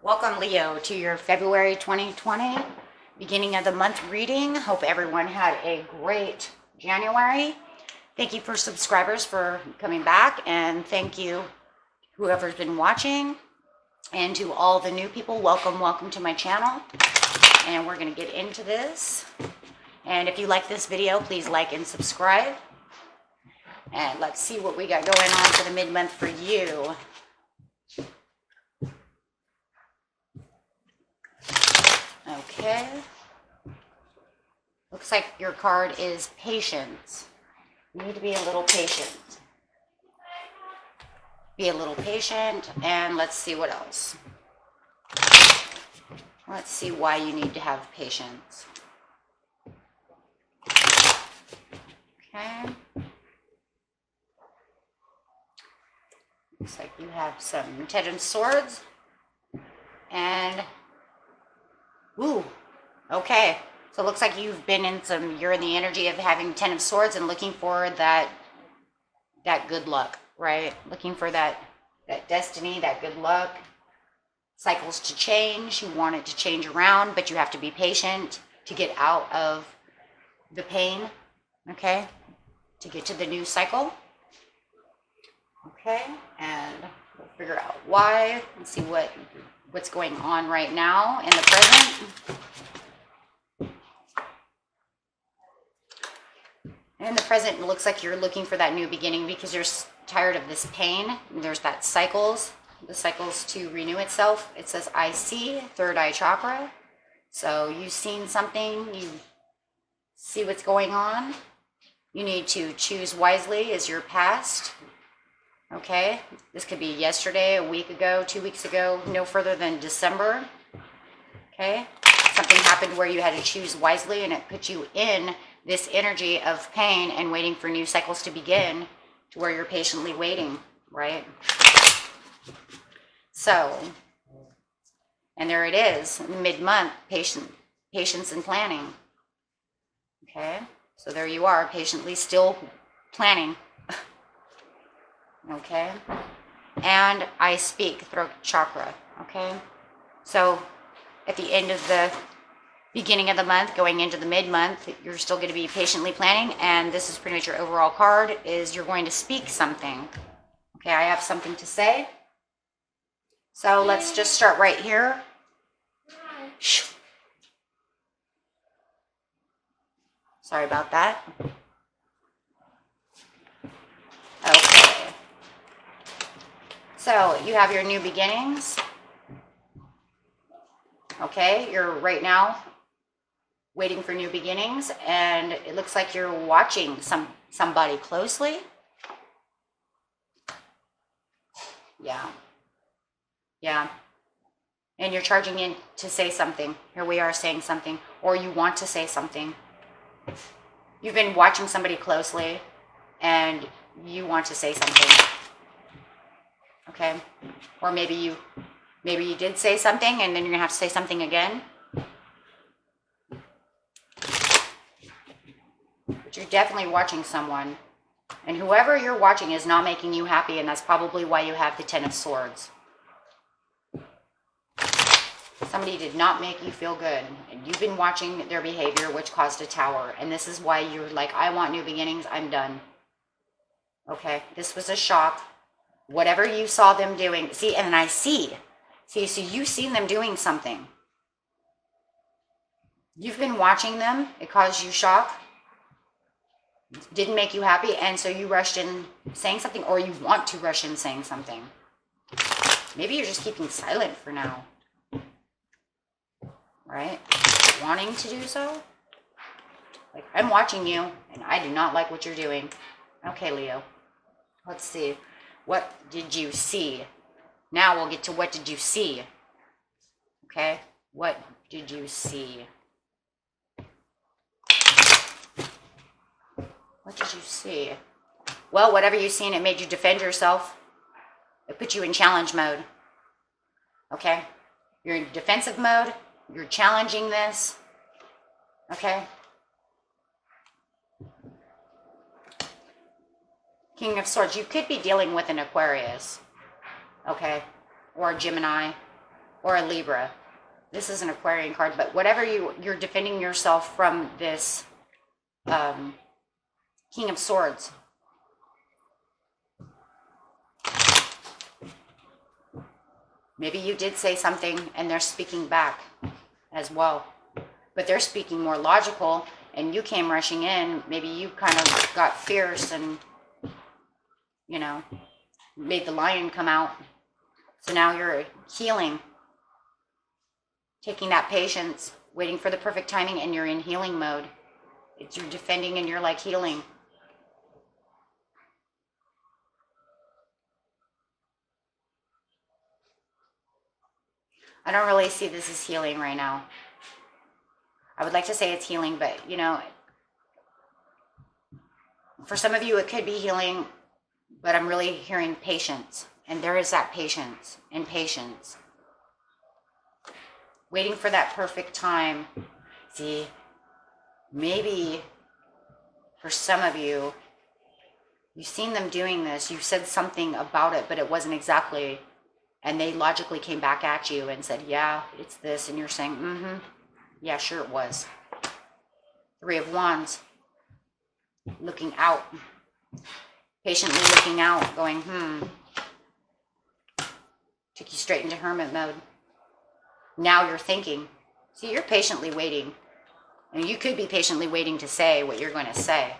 Welcome, Leo, to your February 2020 beginning of the month reading. Hope everyone had a great January. Thank you for subscribers for coming back, and thank you whoever's been watching, and to all the new people, welcome to my channel. And we're going to get into this. And if you like this video, please like and subscribe. And let's see what we got going on for the mid-month for you. Okay. Looks like your card is patience. You need to be a little patient. Be a little patient, and let's see what else. Let's see why you need to have patience. Okay. Looks like you have some Ten of Swords. And ooh, okay. So it looks like you've been in you're in the energy of having Ten of Swords and looking for that good luck, right? Looking for that destiny, that good luck. Cycles to change. You want it to change around, but you have to be patient to get out of the pain, okay? To get to the new cycle. Okay, and we'll figure out why and see what's going on right now in the present. In the present, it looks like you're looking for that new beginning because you're tired of this pain. There's that the cycles to renew itself. It says, I see, third eye chakra. So you've seen something, you see what's going on. You need to choose wisely as your past. Okay, this could be yesterday, a week ago, 2 weeks ago, no further than December. Okay, something happened where you had to choose wisely, and it put you in this energy of pain and waiting for new cycles to begin, to where you're patiently waiting, right? So, and there it is, mid-month, patience and planning. Okay, so there you are, patiently still planning. Okay, and I speak, throat chakra. Okay, so at the end of the beginning of the month, going into the mid-month, you're still going to be patiently planning, and this is pretty much your overall card, is you're going to speak something. Okay, I have something to say. So let's just start right here. Shh. Sorry about that. Okay. So you have your new beginnings. Okay, you're right now waiting for new beginnings, and it looks like you're watching somebody closely. Yeah. And you're charging in to say something. Here we are saying something, or you want to say something. You've been watching somebody closely, and you want to say something. Okay, or maybe you did say something, and then you're gonna have to say something again. But you're definitely watching someone, and whoever you're watching is not making you happy, and that's probably why you have the Ten of Swords. Somebody did not make you feel good, and you've been watching their behavior, which caused a Tower, and this is why you're like, I want new beginnings, I'm done. Okay, this was a shock. Whatever you saw them doing, see, and I see, so you've seen them doing something. You've been watching them, it caused you shock, didn't make you happy, and so you rushed in saying something, or you want to rush in saying something. Maybe you're just keeping silent for now. Right? Wanting to do so? Like, I'm watching you, and I do not like what you're doing. Okay, Leo. Let's see. What did you see? Now we'll get to what did you see. Okay? What did you see? What did you see? Well, whatever you've seen, it made you defend yourself. It put you in challenge mode. Okay? You're in defensive mode. You're challenging this. Okay? King of Swords. You could be dealing with an Aquarius. Okay? Or a Gemini. or a Libra. This is an Aquarian card, but whatever you're defending yourself from this King of Swords. Maybe you did say something and they're speaking back as well. But they're speaking more logical and you came rushing in. Maybe you kind of got fierce and, you know, made the lion come out. So now you're healing. Taking that patience, waiting for the perfect timing, and you're in healing mode. You're defending and you're like healing. I don't really see this as healing right now. I would like to say it's healing, but you know, for some of you it could be healing, but I'm really hearing patience. And there is that patience and patience. Waiting for that perfect time. See, maybe for some of you, you've seen them doing this. You said something about it, but it wasn't exactly. And they logically came back at you and said, yeah, it's this. And you're saying, yeah, sure it was. Three of Wands. Looking out. Patiently looking out, going, Took you straight into hermit mode. Now you're thinking. See, you're patiently waiting. And you could be patiently waiting to say what you're going to say.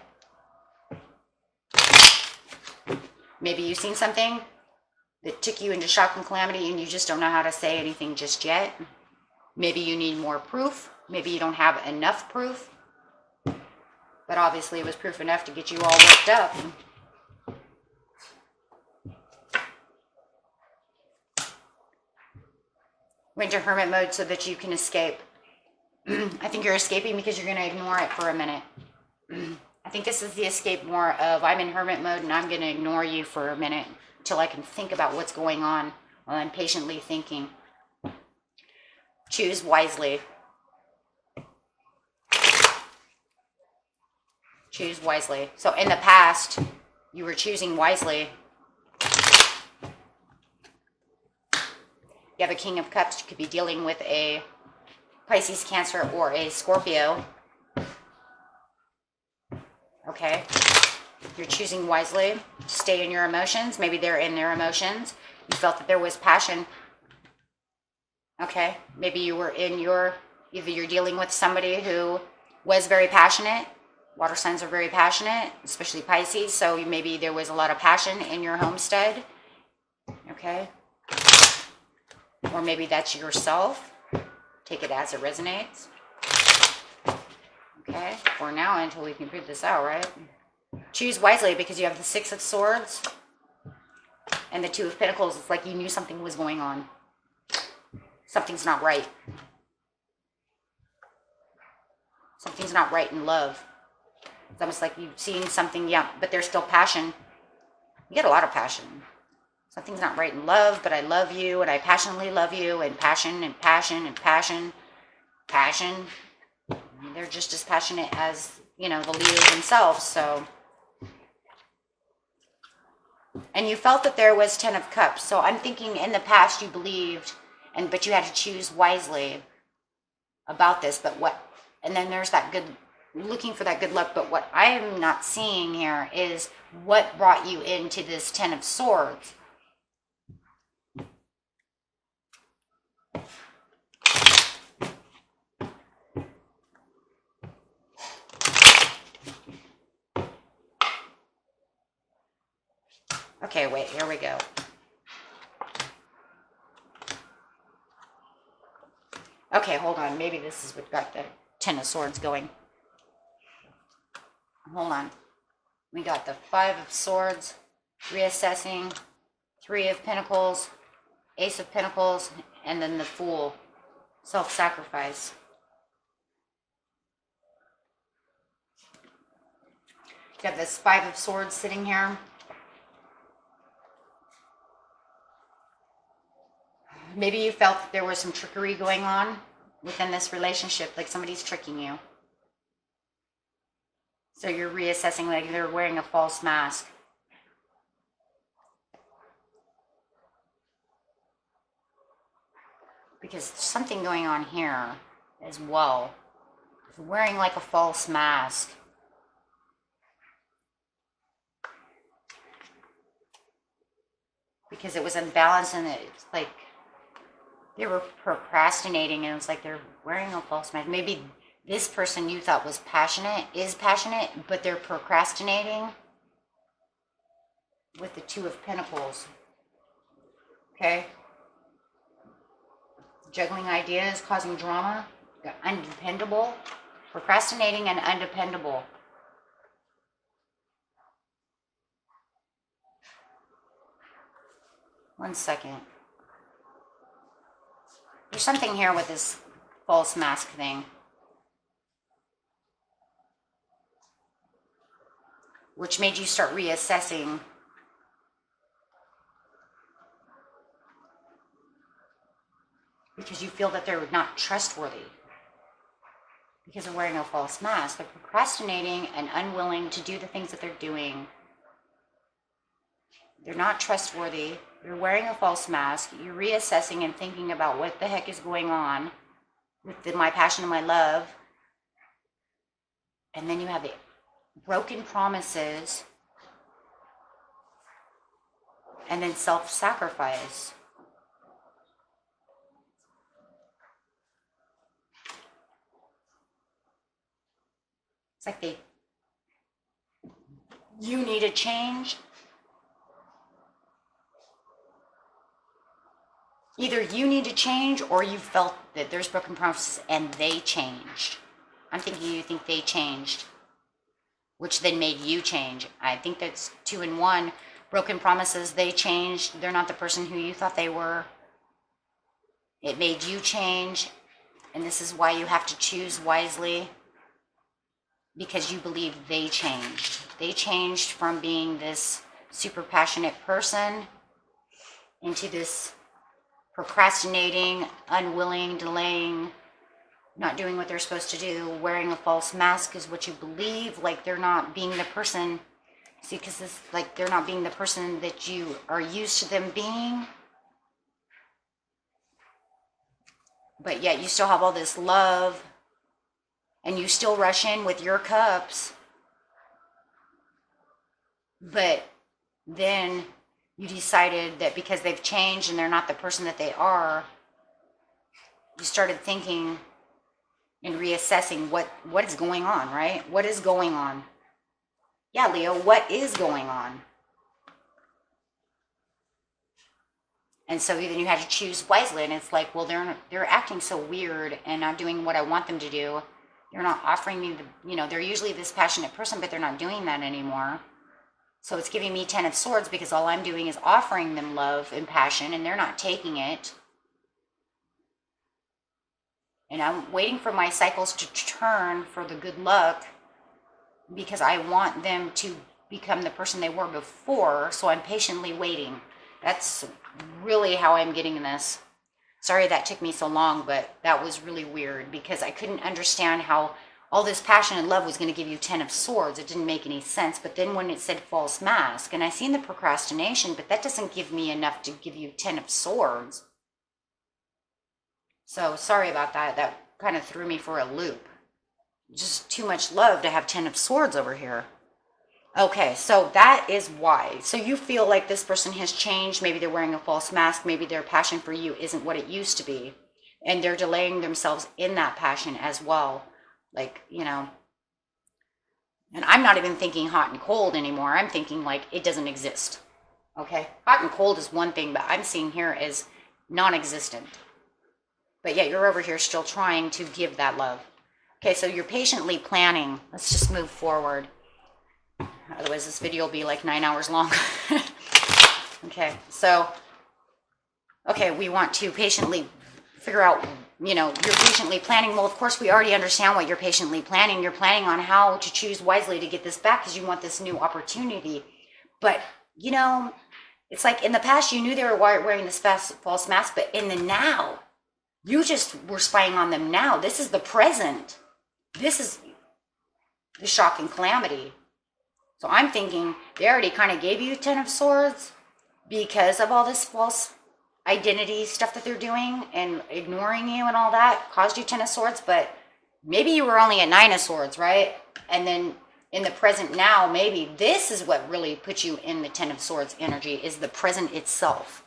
Maybe you've seen something that took you into shock and calamity and you just don't know how to say anything just yet. Maybe you need more proof. Maybe you don't have enough proof. But obviously it was proof enough to get you all worked up. Went to hermit mode so that you can escape. I think you're escaping because you're going to ignore it for a minute. I think this is the escape more of I'm in hermit mode and I'm going to ignore you for a minute until I can think about what's going on while I'm patiently thinking. Choose wisely. Choose wisely. So in the past, you were choosing wisely. You have a King of Cups. You could be dealing with a Pisces, Cancer, or a Scorpio. Okay. You're choosing wisely. Stay in your emotions. Maybe they're in their emotions. You felt that there was passion. Okay. Maybe you were in your, either you're dealing with somebody who was very passionate. Water signs are very passionate, especially Pisces. So maybe there was a lot of passion in your homestead. Okay. Or maybe that's yourself. Take it as it resonates. Okay. For now, until we can prove this out, right? Choose wisely because you have the Six of Swords and the Two of Pentacles. It's like you knew something was going on. Something's not right. Something's not right in love. It's almost like you've seen something, yeah, but there's still passion. You get a lot of passion. Something's not right in love, but I love you, and I passionately love you, and passion, and passion, and passion, passion. They're just as passionate as, you know, the leaders themselves, so. And you felt that there was 10 of Cups, so I'm thinking in the past you believed, but you had to choose wisely about this, but what, and then there's that good, looking for that good luck, but what I am not seeing here is what brought you into this 10 of Swords. Okay, wait, here we go. Okay, hold on. Maybe this is what got the 10 of Swords going. Hold on. We got the 5 of Swords, reassessing, 3 of Pentacles, Ace of Pentacles, and then the Fool, self-sacrifice. You have this 5 of Swords sitting here. Maybe you felt that there was some trickery going on within this relationship, like somebody's tricking you. So you're reassessing, like they're wearing a false mask. because there's something going on here as well. Wearing like a false mask. Because it was unbalanced, and it's like they were procrastinating, and it's like they're wearing a false mask. Maybe this person you thought was passionate is passionate, but they're procrastinating with the Two of Pentacles. Okay? Juggling ideas, causing drama, undependable, procrastinating and undependable. One second. There's something here with this false mask thing, which made you start reassessing because you feel that they're not trustworthy because they're wearing a false mask. They're procrastinating and unwilling to do the things that they're doing. They're not trustworthy. You're wearing a false mask. You're reassessing and thinking about what the heck is going on with my passion and my love. And then you have the broken promises and then self-sacrifice. It's like you need a change. Either you need to change or you felt that there's broken promises and they changed. I'm thinking you think they changed, which then made you change. I think that's 2 in 1. Broken promises, they changed. They're not the person who you thought they were. It made you change. And this is why you have to choose wisely, because you believe they changed. They changed from being this super passionate person into this procrastinating, unwilling, delaying, not doing what they're supposed to do. Wearing a false mask is what you believe, like they're not being the person. See, because this, like they're not being the person that you are used to them being. But yet you still have all this love, and you still rush in with your cups. But then you decided that because they've changed and they're not the person that they are, you started thinking and reassessing what is going on, right? What is going on? Yeah, Leo, what is going on? And so then you had to choose wisely, and it's like, well, they're acting so weird and not doing what I want them to do. They're not offering me they're usually this passionate person, but they're not doing that anymore. So it's giving me 10 of Swords because all I'm doing is offering them love and passion, and they're not taking it. And I'm waiting for my cycles to turn for the good luck because I want them to become the person they were before. So I'm patiently waiting. That's really how I'm getting this. Sorry that took me so long, but that was really weird because I couldn't understand how all this passion and love was going to give you 10 of Swords. It didn't make any sense. But then when it said false mask, and I seen the procrastination, but that doesn't give me enough to give you 10 of Swords. So sorry about that. That kind of threw me for a loop. Just too much love to have 10 of Swords over here. Okay, so that is why. So you feel like this person has changed. Maybe they're wearing a false mask. Maybe their passion for you isn't what it used to be. And they're delaying themselves in that passion as well. Like, and I'm not even thinking hot and cold anymore. I'm thinking like it doesn't exist. Okay? Hot and cold is one thing, but I'm seeing here as non-existent. But yet you're over here still trying to give that love. Okay, so you're patiently planning. Let's just move forward. Otherwise, this video will be like 9 hours long. Okay, so, we want to patiently figure out, you're patiently planning. Well, of course, we already understand what you're patiently planning. You're planning on how to choose wisely to get this back because you want this new opportunity. But, it's like in the past, you knew they were wearing this false mask, but in the now, you just were spying on them now. This is the present. This is the shock and calamity. So I'm thinking they already kind of gave you 10 of Swords because of all this false identity stuff that they're doing and ignoring you and all that caused you Ten of Swords, but maybe you were only at Nine of Swords, right? And then in the present now, maybe this is what really puts you in the Ten of Swords energy, is the present itself.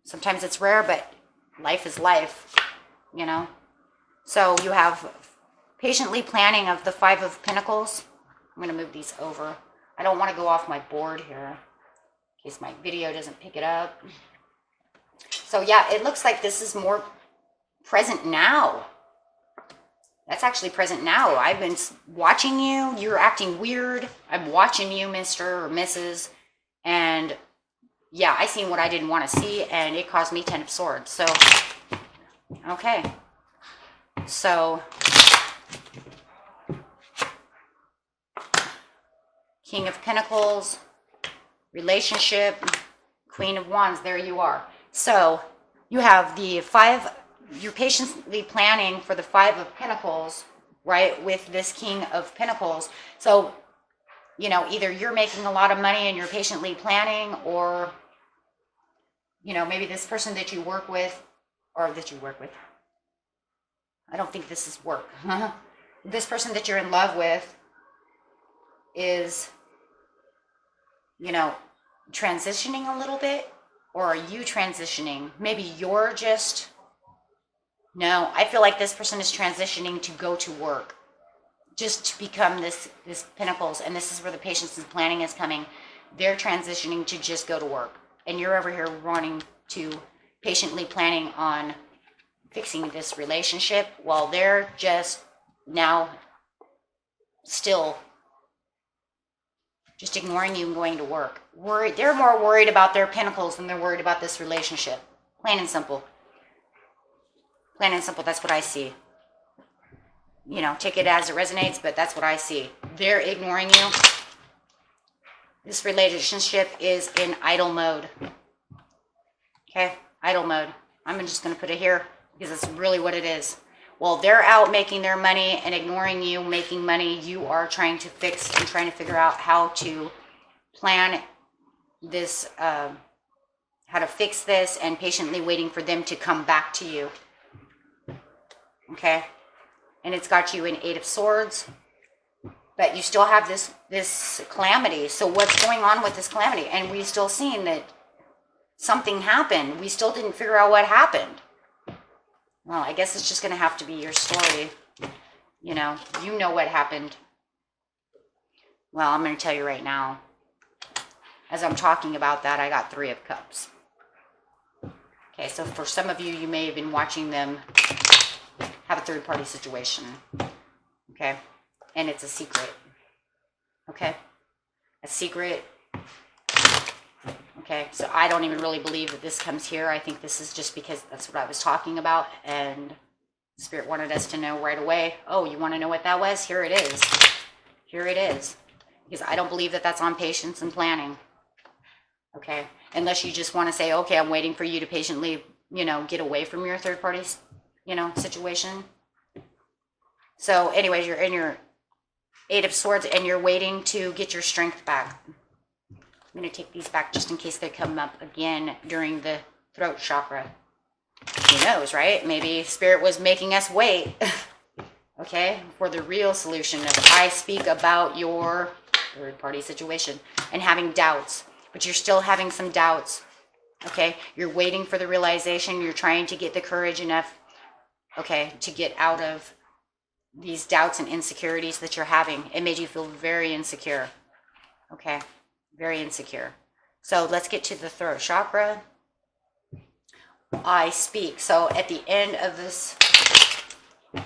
Sometimes it's rare, but life is life, you know? So you have patiently planning of the Five of Pentacles. I'm going to move these over. I don't want to go off my board here in case my video doesn't pick it up. So yeah, it looks like this is more present now. That's actually present now. I've been watching you. You're acting weird. I'm watching you, Mr. or Mrs. And yeah, I seen what I didn't want to see, and it caused me Ten of Swords. So, okay. So, King of Pentacles, relationship, Queen of Wands, there you are. So, you have the five, you're patiently planning for the Five of Pentacles, right, with this King of Pentacles. So, you know, either you're making a lot of money and you're patiently planning, or, you know, maybe this person that you work with, I don't think this is work. This person that you're in love with is, you know, transitioning a little bit, or are you transitioning? Maybe you're just, no, I feel like this person is transitioning to go to work, just to become this Pentacles, and this is where the patience and planning is coming. They're transitioning to just go to work, and you're over here wanting to patiently planning on fixing this relationship, while they're just now still just ignoring you and going to work. They're more worried about their Pentacles than they're worried about this relationship. Plain and simple. Plain and simple, that's what I see. You know, take it as it resonates, but that's what I see. They're ignoring you. This relationship is in idle mode. Okay, idle mode. I'm just going to put it here because that's really what it is. While they're out making their money and ignoring you making money, you are trying to fix and trying to figure out how to plan this, how to fix this, and patiently waiting for them to come back to you. Okay? And it's got you in Eight of Swords, but you still have this calamity. So what's going on with this calamity? And we still seen that something happened. We still didn't figure out what happened. Well, I guess it's just going to have to be your story. You know what happened. Well, I'm going to tell you right now. As I'm talking about that, I got Three of Cups. Okay, so for some of you, you may have been watching them have a third-party situation. Okay, and it's a secret. Okay, a secret. Okay, so I don't even really believe that this comes here. I think this is just because that's what I was talking about, and Spirit wanted us to know right away. Oh, you want to know what that was? Here it is. Here it is. Because I don't believe that that's on patience and planning. Okay, unless you just want to say, okay, I'm waiting for you to patiently, get away from your third party, situation. So anyways, you're in your Eight of Swords and you're waiting to get your strength back. I'm going to take these back just in case they come up again during the throat chakra. Who knows, right? Maybe Spirit was making us wait, okay, for the real solution. If I speak about your third-party situation and having doubts, but you're still having some doubts, okay? You're waiting for the realization. You're trying to get the courage enough, okay, to get out of these doubts and insecurities that you're having. It made you feel very insecure, okay? Very insecure. So let's get to the throat chakra. I speak. So at the end of this,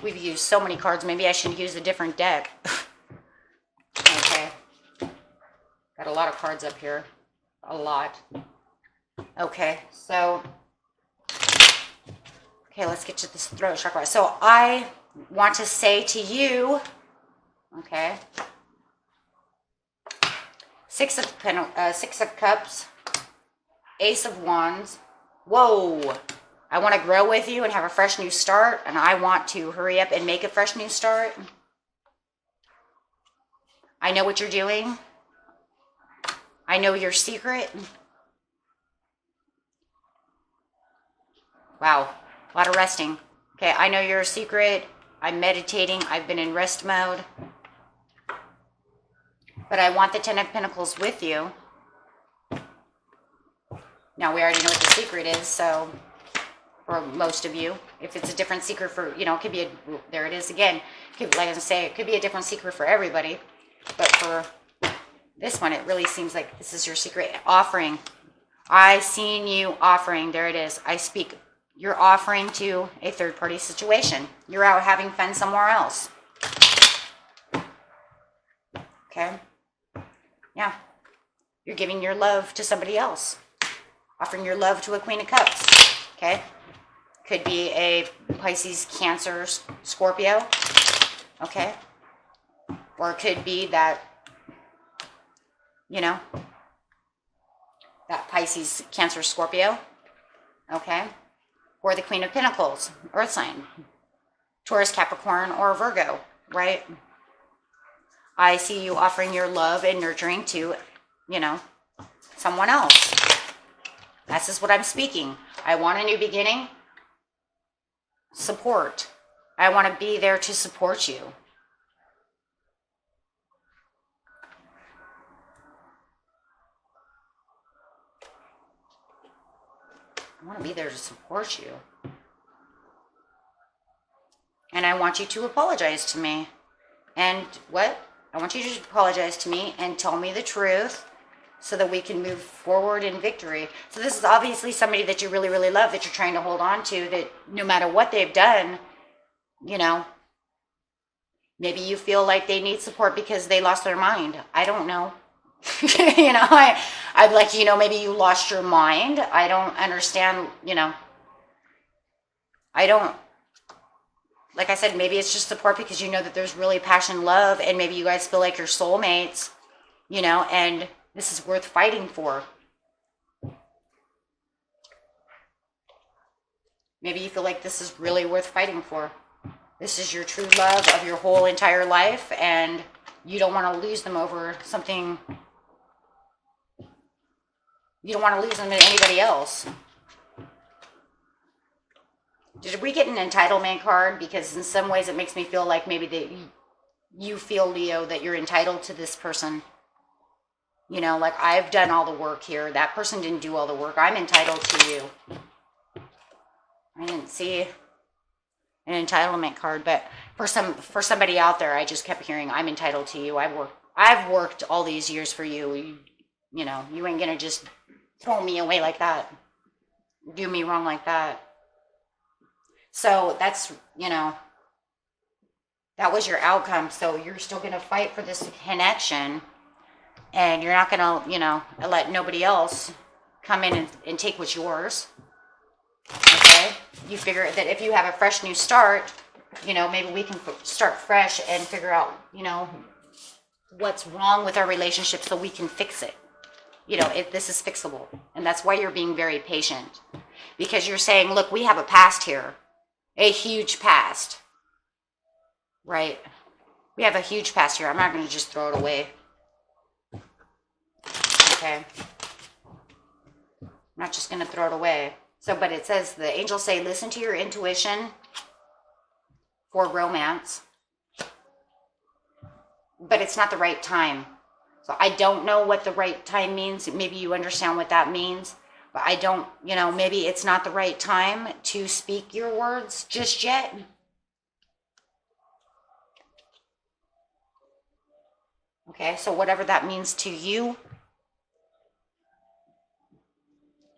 we've used so many cards. Maybe I should use a different deck. Okay. Got a lot of cards up here. A lot. Okay. So, okay, let's get to this throat chakra. So I want to say to you, okay, Six of Cups, Ace of Wands. Whoa. I want to grow with you and have a fresh new start, and I want to hurry up and make a fresh new start. I know what you're doing. I know your secret. Wow. A lot of resting. Okay, I know you're a secret. I'm meditating. I've been in rest mode. But I want the Ten of Pentacles with you. Now, we already know what the secret is, so for most of you, if it's a different secret for, it could be there it is again. Like I say, it could be a different secret for everybody. But for this one, it really seems like this is your secret offering. I seen you offering. There it is. I speak. You're offering to a third-party situation. You're out having fun somewhere else. Okay? Yeah. You're giving your love to somebody else. Offering your love to a Queen of Cups. Okay? Could be a Pisces, Cancer, Scorpio. Okay? Or it could be that, that Pisces, Cancer, Scorpio. Okay? Or the Queen of Pentacles, Earth sign. Taurus, Capricorn, or Virgo, right? I see you offering your love and nurturing to, someone else. This is what I'm speaking. I want a new beginning. Support. I want to be there to support you. I want to be there to support you. And I want you to apologize to me. And what? I want you to apologize to me and tell me the truth so that we can move forward in victory. So this is obviously somebody that you really, really love, that you're trying to hold on to, that no matter what they've done, maybe you feel like they need support because they lost their mind. I don't know. I'd like to, maybe you lost your mind. I don't understand, I don't, like I said, maybe it's just support because you know that there's really passion, love, and maybe you guys feel like you're soulmates, and this is worth fighting for. Maybe you feel like this is really worth fighting for. This is your true love of your whole entire life, and you don't want to lose them over something. You don't want to lose them to anybody else. Did we get an entitlement card? Because in some ways it makes me feel like maybe that you feel, Leo, that you're entitled to this person. Like I've done all the work here. That person didn't do all the work. I'm entitled to you. I didn't see an entitlement card, but for somebody out there, I just kept hearing, I'm entitled to you. I've worked all these years for you. You ain't gonna just throw me away like that. Do me wrong like that. So that's, that was your outcome. So you're still going to fight for this connection, and you're not going to, let nobody else come in and take what's yours. Okay? You figure that if you have a fresh new start, maybe we can start fresh and figure out, what's wrong with our relationship so we can fix it. This is fixable. And that's why you're being very patient. Because you're saying, look, we have a past here. A huge past. Right? We have a huge past here. I'm not going to just throw it away. Okay? I'm not just going to throw it away. So, but it says, the angels say, listen to your intuition for romance. But it's not the right time. So I don't know what the right time means. Maybe you understand what that means. But I don't, maybe it's not the right time to speak your words just yet. Okay, so whatever that means to you,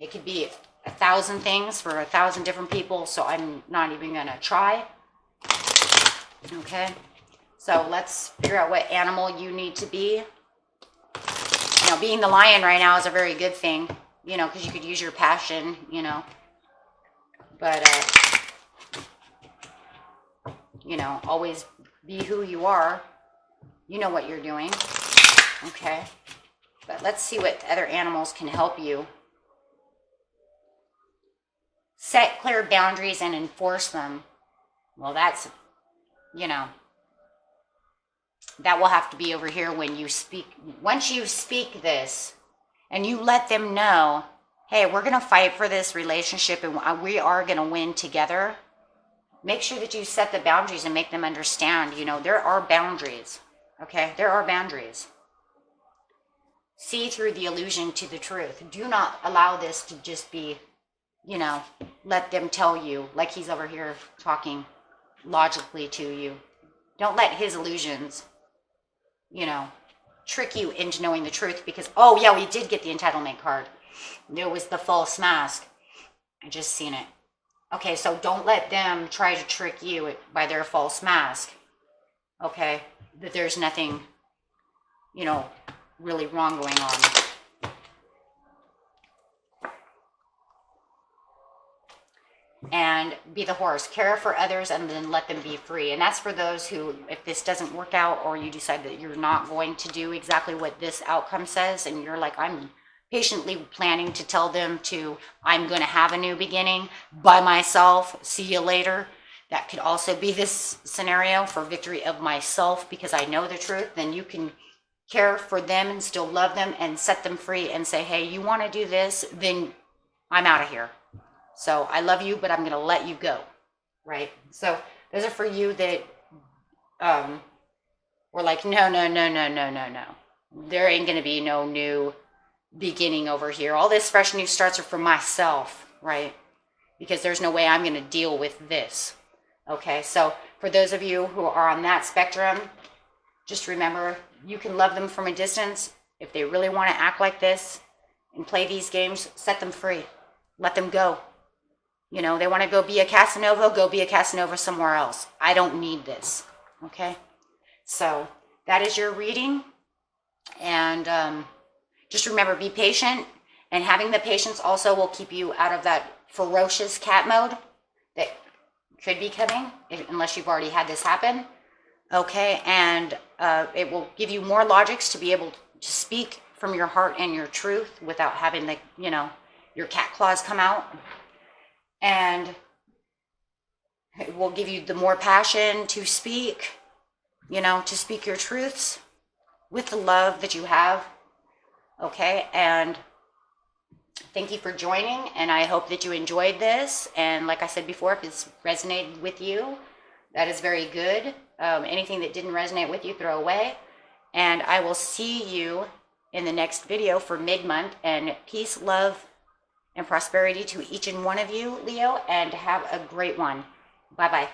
it could be 1,000 things for 1,000 different people, so I'm not even going to try. Okay, so let's figure out what animal you need to be. Being the lion right now is a very good thing. Because you could use your passion, But, always be who you are. You know what you're doing. Okay. But let's see what other animals can help you. Set clear boundaries and enforce them. Well, that's, that will have to be over here when you speak. Once you speak this, and you let them know hey, we're going to fight for this relationship and we are going to win together. Make sure that you set the boundaries and make them understand, you know, there are boundaries. Okay, there are boundaries. See through the illusion to the truth. Do not allow this to just be, you know, let them tell you, like he's over here talking logically to you. Don't let his illusions, you know, trick you into knowing the truth because, oh yeah, we did get the entitlement card. There was the false mask. I just seen it. Okay, so don't let them try to trick you by their false mask. Okay, that there's nothing, you know, really wrong going on. And be the horse. Care for others and then let them be free. And that's for those who, if this doesn't work out or you decide that you're not going to do exactly what this outcome says and you're like, I'm patiently planning to tell them to, I'm going to have a new beginning by myself. See you later. That could also be this scenario for victory of myself because I know the truth. Then you can care for them and still love them and set them free and say, hey, you want to do this? Then I'm out of here. So I love you, but I'm going to let you go. Right? So those are for you that were like, no. There ain't going to be no new beginning over here. All this fresh new starts are for myself, right? Because there's no way I'm going to deal with this. Okay, so for those of you who are on that spectrum, just remember you can love them from a distance. If they really want to act like this and play these games, set them free. Let them go. You know, they want to go be a Casanova, go be a Casanova somewhere else. I don't need this. Okay, so that is your reading. And just remember, be patient, and having the patience also will keep you out of that ferocious cat mode that could be coming, unless you've already had this happen. Okay, and it will give you more logics to be able to speak from your heart and your truth without having the, you know, your cat claws come out. And it will give you the more passion to speak, you know, to speak your truths with the love that you have. Okay, and thank you for joining, and I hope that you enjoyed this. And like I said before, if it's resonated with you, that is very good. Anything that didn't resonate with you, throw away. And I will see you in the next video for mid-month. And peace, love, and prosperity to each and one of you, Leo, and have a great one. Bye-bye.